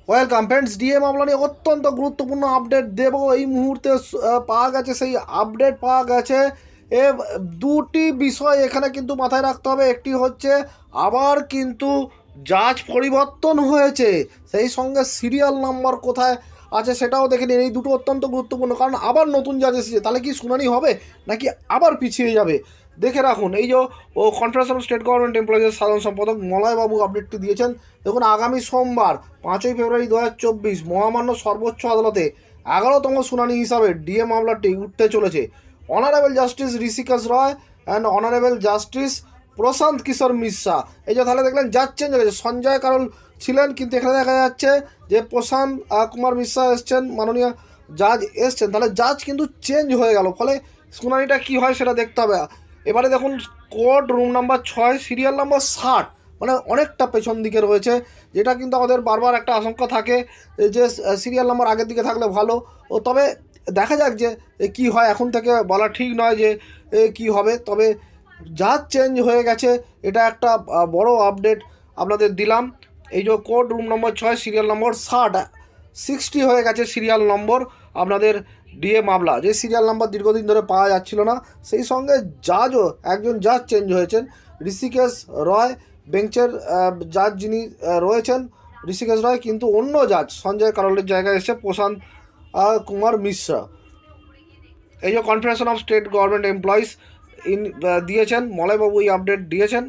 Welcome friends, DA মামলা নিয়ে অত্যন্ত গুরুত্বপূর্ণ আপডেট দেব এই মুহূর্তে। পাওয়া গেছে, সেই আপডেট পাওয়া গেছে। এ দুটি বিষয় এখানে কিন্তু মাথায় রাখতে হবে। একটি হচ্ছে আবার কিন্তু জাজ পরিবর্তন হয়েছে, সেই সঙ্গে সিরিয়াল নাম্বার কোথায় আছে সেটাও দেখে নিন। এই দুটো অত্যন্ত গুরুত্বপূর্ণ, কারণ আবার নতুন জাজ এসেছে। তাহলে কি শুনানি হবে নাকি আবার পিছিয়ে যাবে? দেখে রাখুন। এই যে কনফারেন্স অফ স্টেট গভর্নমেন্ট এমপ্লয়িজের সাধারণ সম্পাদক মলয়বাবু আপডেটটি দিয়েছেন। দেখুন, আগামী সোমবার 5ই ফেব্রুয়ারি 2024 মহামান্য সর্বোচ্চ আদালতে 11তম শুনানি হিসাবে ডিএ মামলাটি উঠতে চলেছে। Honourable justice Rishikesh Roy and honourable justice Prashant Kishore Mishra. এই যে তাহলে দেখলেন জাজ চেঞ্জ হয়ে গেছে। সঞ্জয় কারোল ছিলেন, কিন্তু এখানে দেখা যাচ্ছে যে প্রশান্ত কুমার মিশ্রা এসছেন, মাননীয় জাজ এসছেন। তাহলে জাজ কিন্তু চেঞ্জ হয়ে গেল, ফলে শুনানিটা কী হয় সেটা দেখতে হবে। এবারে দেখুন, court room number 6 serial number 60, মানে অনেকটা পেছন দিকে রয়েছে, যেটা কিন্তু আমাদের বারবার একটা আশঙ্কা থাকে যে সিরিয়াল নাম্বার আগের দিকে থাকলে ভালো। তবে দেখা যাক যে কী হয়। এখন থেকে বলা ঠিক নয় যে কী হবে, তবে জাজ চেঞ্জ হয়ে গেছে, এটা একটা বড় আপডেট আপনাদের দিলাম। এই যে court room number 6 serial number 60 হয়ে গেছে সিরিয়াল নম্বর আপনাদের ডিএ মামলা, যে সিরিয়াল নাম্বার দীর্ঘদিন ধরে পাওয়া যাচ্ছিল না। সেই সঙ্গে জাজও একজন জাজ চেঞ্জ হয়েছেন, ঋষিকেশ রয় বেঞ্চের জাজ যিনি রয়েছেন ঋষিকেশ রয়, কিন্তু অন্য জাজ সঞ্জয় কারোলের জায়গায় এসে প্রশান্ত কুমার মিশ্রা। এই যে conference of state government employees দিয়েছেন, মলয়বাবু এই আপডেট দিয়েছেন।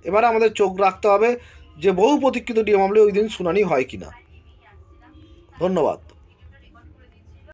এবারে আমাদের চোখ রাখতে হবে যে বহু প্রতীক্ষিত ডিএ মামলায় ওই দিন শুনানি হয় কিনা। ধন্যবাদ।